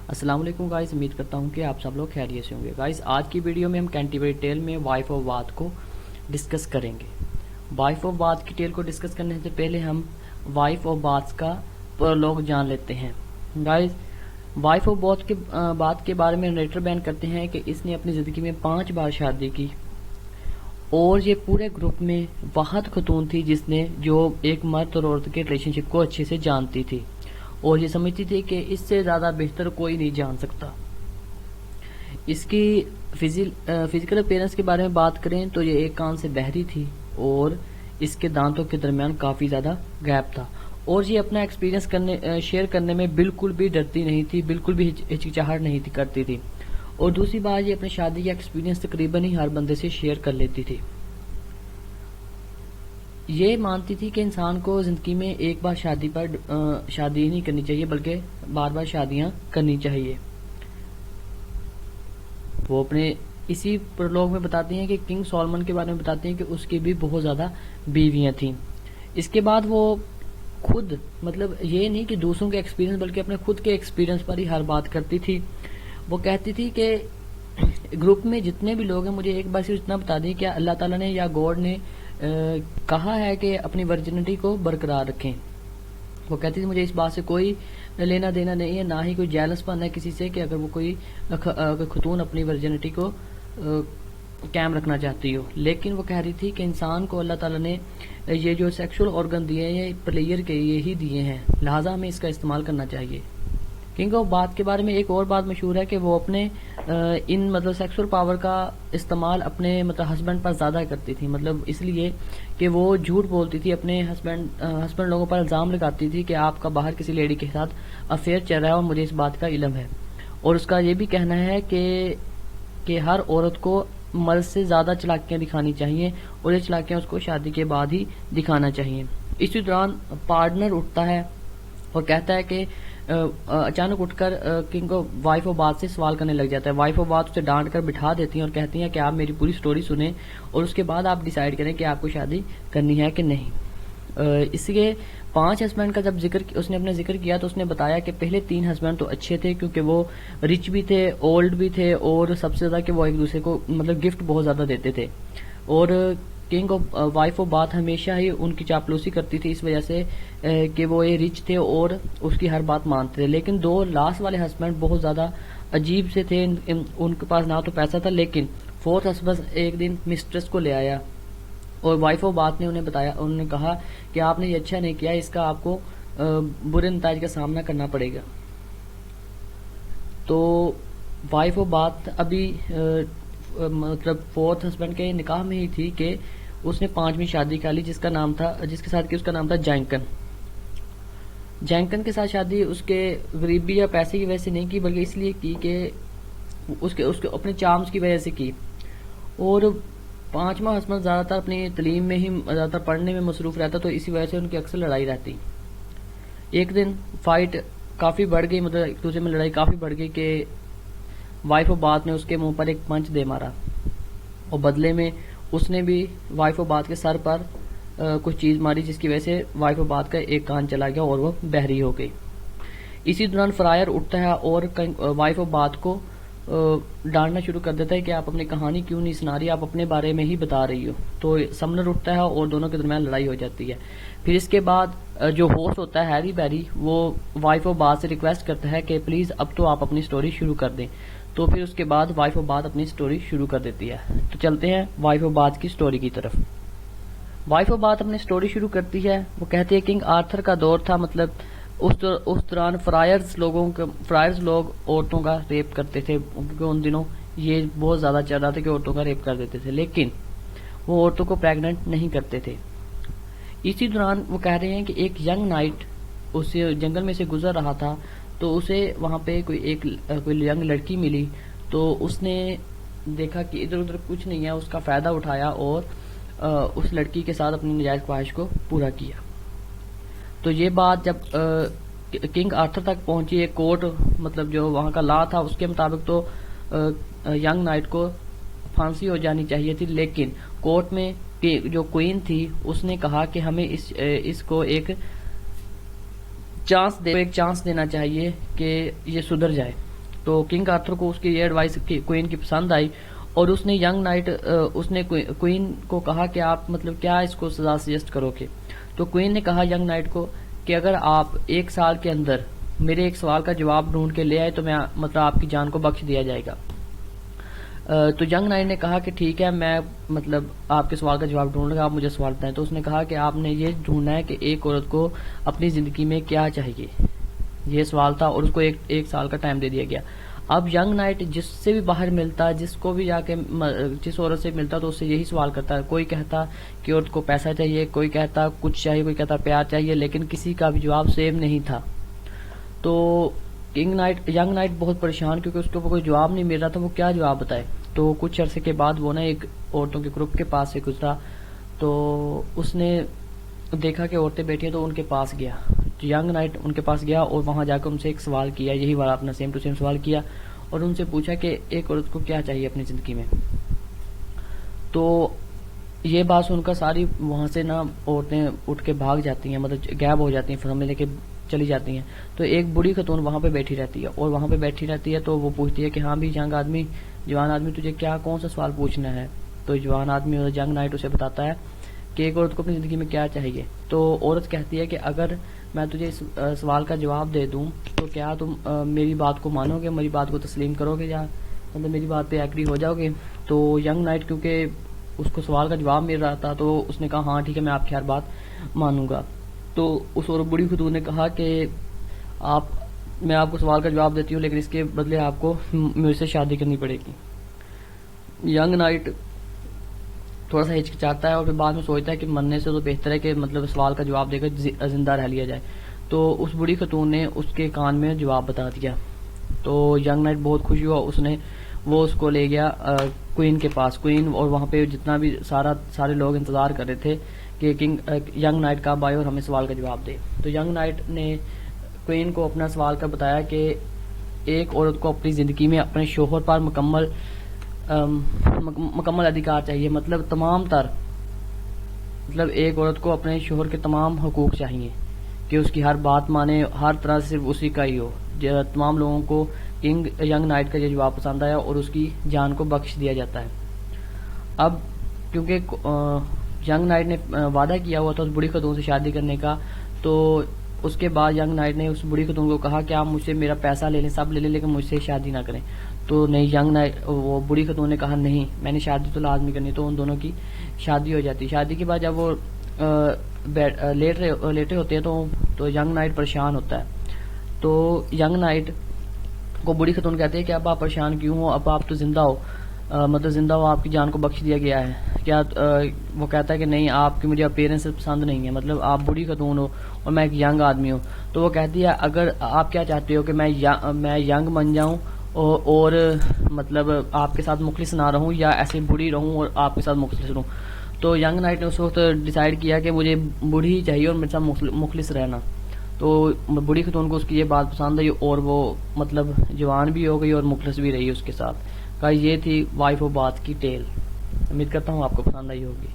السلام علیکم گائز، امید کرتا ہوں کہ آپ سب لوگ خیریت سے ہوں گے۔ گائز آج کی ویڈیو میں ہم کینٹربری ٹیل میں وائف آف باتھ کو ڈسکس کریں گے۔ وائف آف باتھ کی ٹیل کو ڈسکس کرنے سے پہلے ہم وائف آف باتھ کا پرولوگ جان لیتے ہیں۔ گائز وائف آف باتھ کے بارے میں نریٹر بیان کرتے ہیں کہ اس نے اپنی زندگی میں 5 بار شادی کی اور یہ پورے گروپ میں واحد خاتون تھی جس نے جو ایک مرد اور عورت کے ریلیشن شپ کو اچھے سے جانتی تھی اور یہ سمجھتی تھی کہ اس سے زیادہ بہتر کوئی نہیں جان سکتا۔ اس کی فزیکل اپیرنس کے بارے میں بات کریں تو یہ ایک کان سے بہری تھی اور اس کے دانتوں کے درمیان کافی زیادہ گیپ تھا اور یہ اپنا ایکسپیرینس شیئر کرنے میں بالکل بھی ڈرتی نہیں تھی، بالکل بھی ہچکچاہٹ نہیں کرتی تھی۔ اور دوسری بات، یہ اپنی شادی کا ایکسپیرینس تقریباً ہی ہر بندے سے شیئر کر لیتی تھی۔ یہ مانتی تھی کہ انسان کو زندگی میں ایک بار شادی نہیں کرنی چاہیے بلکہ بار بار شادیاں کرنی چاہیے۔ وہ اپنے اسی پرولوگ میں بتاتی ہیں کہ کنگ سولمن کے بارے میں بتاتے ہیں کہ اس کی بھی بہت زیادہ بیویاں تھیں۔ اس کے بعد وہ خود یہ نہیں کہ دوسروں کے ایکسپیرینس بلکہ اپنے خود کے ایکسپیرینس پر ہی ہر بات کرتی تھی۔ وہ کہتی تھی کہ گروپ میں جتنے بھی لوگ ہیں مجھے ایک بار صرف اتنا بتا دیں کہ اللہ تعالیٰ نے یا گاڈ نے کہا ہے کہ اپنی ورجنٹی کو برقرار رکھیں۔ وہ کہتی تھی مجھے اس بات سے کوئی لینا دینا نہیں ہے، نہ ہی کوئی جیلس پن ہے کسی سے کہ اگر وہ کوئی خاتون اپنی ورجنٹی کو قائم رکھنا چاہتی ہو۔ لیکن وہ کہہ رہی تھی کہ انسان کو اللہ تعالیٰ نے یہ جو سیکشول آرگن دیے ہیں یہ پلیئر کے لیے ہی دیے ہیں، لہٰذا ہمیں اس کا استعمال کرنا چاہیے۔ کنگ آف باتھ کے بارے میں ایک اور بات مشہور ہے کہ وہ اپنے ان سیکسول پاور کا استعمال اپنے ہسبینڈ پر زیادہ کرتی تھی، اس لیے کہ وہ جھوٹ بولتی تھی، اپنے ہسبینڈ لوگوں پر الزام لگاتی تھی کہ آپ کا باہر کسی لیڈی کے ساتھ افیئر چل رہا ہے اور مجھے اس بات کا علم ہے۔ اور اس کا یہ بھی کہنا ہے کہ ہر عورت کو مرد سے زیادہ چلاکیاں دکھانی چاہیے اور یہ چلاکیاں اس کو شادی کے بعد ہی دکھانا چاہیے۔ اسی دوران پارٹنر اٹھتا ہے اور کہتا ہے کہ اچانک اٹھ کر کنگ وائف آف باتھ سے سوال کرنے لگ جاتا ہے۔ وائف آف باتھ اسے ڈانٹ کر بٹھا دیتی ہیں اور کہتی ہیں کہ آپ میری پوری سٹوری سنیں اور اس کے بعد آپ ڈیسائیڈ کریں کہ آپ کو شادی کرنی ہے کہ نہیں۔ اس کے 5 ہسبینڈ کا جب اس نے اپنے ذکر کیا تو اس نے بتایا کہ پہلے 3 ہسبینڈ تو اچھے تھے کیونکہ وہ رچ بھی تھے، اولڈ بھی تھے اور سب سے زیادہ کہ وہ ایک دوسرے کو گفٹ بہت زیادہ دیتے تھے۔ اور king of wife of bath ہمیشہ ہی ان کی چاپلوسی کرتی تھی اس وجہ سے کہ وہ یہ رچ تھے اور اس کی ہر بات مانتے تھے۔ لیکن 2 لاسٹ والے ہسبینڈ بہت زیادہ عجیب سے تھے، ان کے پاس نہ تو پیسہ تھا، لیکن 4تھ ہسبینڈ ایک دن مسٹریس کو لے آیا اور وائف آف باتھ نے انہوں نے کہا کہ آپ نے یہ اچھا نہیں کیا، اس کا آپ کو برے نتائج کا سامنا کرنا پڑے گا۔ تو وائف آف باتھ ابھی 4تھ ہسبینڈ کے نکاح میں ہی تھی کہ اس نے 5ویں شادی کر لی جس کے ساتھ اس کا نام تھا جینکن۔ جینکن کے ساتھ شادی اس کے غریبی یا پیسے کی وجہ سے نہیں کی بلکہ اس لیے کی کہ اس کے اپنے چارمز کی وجہ سے کی۔ اور 5واں ہسبینڈ زیادہ تر اپنی تعلیم میں ہی زیادہ تر پڑھنے میں مصروف رہتا تو اسی وجہ سے ان کی اکثر لڑائی رہتی۔ ایک دن فائٹ کافی بڑھ گئی، ایک دوسرے میں لڑائی کافی بڑھ گئی کہ وائف آف باتھ نے اس کے منہ پر ایک پنچ دے مارا اور بدلے میں اس نے بھی وائف آف باتھ کے سر پر کچھ چیز ماری جس کی وجہ سے وائف آف باتھ کا ایک کان چلا گیا اور وہ بہری ہو گئی۔ اسی دوران فرائر اٹھتا ہے اور وائف آف باتھ کو ڈانٹنا شروع کر دیتا ہے کہ آپ اپنی کہانی کیوں نہیں سنا رہی، آپ اپنے بارے میں ہی بتا رہی ہو۔ تو سمنر اٹھتا ہے اور دونوں کے درمیان لڑائی ہو جاتی ہے۔ پھر اس کے بعد جو ہوسٹ ہوتا ہے ہیری بیری، وہ وائف آف باتھ سے ریکویسٹ کرتا ہے کہ پلیز اب تو آپ اپنی سٹوری شروع کر دیں۔ تو پھر اس کے بعد وائف آف باتھ اپنی سٹوری شروع کر دیتی ہے۔ تو چلتے ہیں وائف آف باتھ کی سٹوری کی طرف۔ وائف آف باتھ اپنی سٹوری شروع کرتی ہے، وہ کہتی ہے کنگ آرتھر کا دور تھا، اس دوران فرائرز لوگ عورتوں کا ریپ کرتے تھے کیونکہ ان دنوں یہ بہت زیادہ چل رہا تھا کہ عورتوں کا ریپ کر دیتے تھے، لیکن وہ عورتوں کو پریگننٹ نہیں کرتے تھے۔ اسی دوران وہ کہہ رہے ہیں کہ ایک ینگ نائٹ اس جنگل میں سے گزر رہا تھا تو اسے وہاں پہ کوئی ینگ لڑکی ملی، تو اس نے دیکھا کہ ادھر ادھر کچھ نہیں ہے، اس کا فائدہ اٹھایا اور اس لڑکی کے ساتھ اپنی نجائز خواہش کو پورا کیا۔ تو یہ بات جب کنگ آرتھر تک پہنچی، ایک کورٹ جو وہاں کا لا تھا اس کے مطابق تو ینگ نائٹ کو پھانسی ہو جانی چاہیے تھی، لیکن کورٹ میں جو کوئین تھی اس نے کہا کہ ہمیں اس کو ایک چانس دینا چاہیے کہ یہ سدھر جائے۔ تو کنگ آرتھر کو اس کی یہ ایڈوائس کوئین کی پسند آئی اور اس نے ینگ نائٹ اس نے کوئین کو کہا کہ آپ مطلب کیا اس کو سزا سجیسٹ کرو گے. تو کوئین نے کہا ینگ نائٹ کو کہ اگر آپ 1 سال کے اندر میرے ایک سوال کا جواب ڈھونڈ کے لے آئے تو میں مطلب آپ کی جان کو بخش دیا جائے گا. تو ینگ نائٹ نے کہا کہ ٹھیک ہے میں مطلب آپ کے سوال کا جواب ڈھونڈوں گا, آپ مجھے سوال بتائیں. تو اس نے کہا کہ آپ نے یہ ڈھونڈنا ہے کہ ایک عورت کو اپنی زندگی میں کیا چاہیے, یہ سوال تھا اور اس کو ایک سال کا ٹائم دے دیا گیا. اب ینگ نائٹ جس سے بھی باہر ملتا, جس کو بھی جا کے جس عورت سے ملتا تو اس سے یہی سوال کرتا ہے. کوئی کہتا کہ عورت کو پیسہ چاہیے, کوئی کہتا کچھ چاہیے, کوئی کہتا پیار چاہیے, لیکن کسی کا بھی جواب سیم نہیں تھا. تو ینگ نائٹ بہت پریشان کیونکہ اس کو کوئی جواب نہیں مل رہا تھا, وہ کیا جواب بتائے. تو کچھ عرصے کے بعد وہ نا ایک عورتوں کے گروپ کے پاس سے گزرا, تو اس نے دیکھا کہ عورتیں بیٹھی ہیں تو ان کے پاس گیا. ینگ نائٹ ان کے پاس گیا اور وہاں جا کے ان سے ایک سوال کیا, یہی والا اپنا سیم ٹو سیم سوال کیا اور ان سے پوچھا کہ ایک عورت کو کیا چاہیے اپنی زندگی میں. تو یہ بات سن کر ساری وہاں سے نا عورتیں اٹھ کے بھاگ جاتی ہیں, مطلب غائب ہو جاتی ہیں, فرمے لے کے چلی جاتی ہیں. تو ایک بڑی خاتون وہاں پہ بیٹھی رہتی ہے اور وہاں پہ بیٹھی رہتی ہے تو وہ پوچھتی ہے کہ ہاں بھی جوان آدمی تجھے کون سا سوال پوچھنا ہے. تو جوان آدمی اور ینگ نائٹ اسے بتاتا ہے کہ ایک عورت کو اپنی زندگی میں کیا چاہیے. تو عورت کہتی ہے کہ اگر میں تجھے اس سوال کا جواب دے دوں تو کیا تم میری بات کو مانو گے, میری بات کو تسلیم کرو گے, یا مطلب میری بات پہ ایگری ہو جاؤ گے. تو ینگ نائٹ کیونکہ اس کو سوال کا جواب مل رہا تھا تو اس نے کہا ہاں ٹھیک ہے میں آپ کی ہر بات مانوں گا. تو اس اور بڑی خاتون نے کہا کہ میں آپ کو سوال کا جواب دیتی ہوں لیکن اس کے بدلے آپ کو میرے سے شادی کرنی پڑے گی. ینگ نائٹ تھوڑا سا ہچکچاتا ہے اور پھر بعد میں سوچتا ہے کہ مرنے سے تو بہتر ہے کہ مطلب سوال کا جواب دے کر زندہ رہ لیا جائے. تو اس بڑی خاتون نے اس کے کان میں جواب بتا دیا. تو ینگ نائٹ بہت خوش ہوا, وہ اس کو لے گیا کوئین کے پاس. کوئین اور وہاں پہ جتنا بھی سارے لوگ انتظار کر رہے تھے کہ ینگ نائٹ کب آئے اور ہمیں سوال کا جواب دے. تو ینگ نائٹ نے کوئین کو اپنا سوال کا بتایا کہ ایک عورت کو اپنی زندگی میں اپنے شوہر پر مکمل ادھیکار چاہیے, مطلب ایک عورت کو اپنے شوہر کے تمام حقوق چاہیے کہ اس کی ہر بات مانے, ہر طرح سے صرف اسی کا ہی ہو. تمام لوگوں کو ینگ نائٹ کا یہ جواب پسند آیا اور اس کی جان کو بخش دیا جاتا ہے. اب کیونکہ ینگ نائٹ نے وعدہ کیا ہوا تھا اس بڑی خاتون سے شادی کرنے کا, تو اس کے بعد ینگ نائٹ نے اس بڑی خاتون کو کہا کہ آپ مجھ سے میرا پیسہ لے لیں, سب لے لیں, لیکن مجھ سے شادی نہ کریں. تو نہیں, ینگ نائٹ وہ بڑی خاتون نے کہا نہیں میں نے شادی تو لازمی کرنی. تو ان دونوں کی شادی ہو جاتی. شادی کے بعد جب وہ لیٹے ہوتے ہیں تو ینگ نائٹ پریشان ہوتا ہے. تو ینگ نائٹ کو بڑی خاتون کہتے ہیں کہ اب آپ پریشان کیوں ہو, اب آپ تو زندہ ہو, مطلب زندہ ہو, آپ کی جان کو بخش دیا گیا ہے کیا. وہ کہتا ہے کہ نہیں آپ کی مجھے اپیرنس پسند نہیں ہے, مطلب آپ بڑی خاتون ہو اور میں ایک ینگ آدمی ہوں. تو وہ کہتی ہے اگر آپ کیا چاہتے ہو کہ میں ینگ بن جاؤں اور مطلب آپ کے ساتھ مخلص نہ رہوں, یا ایسے بڑی رہوں اور آپ کے ساتھ مخلص رہوں. تو ینگ نائٹ نے اس وقت ڈیسائیڈ کیا کہ مجھے بڑھی ہی چاہیے اور میرے ساتھ مخلص رہنا. تو بڑی خاتون کو اس کی یہ بات پسند آئی اور وہ مطلب جوان بھی ہو گئی اور مخلص بھی رہی اس کے ساتھ. یہ تھی وائف آف باتھ کی ٹیل. امید کرتا ہوں آپ کو پسند آئی ہوگی.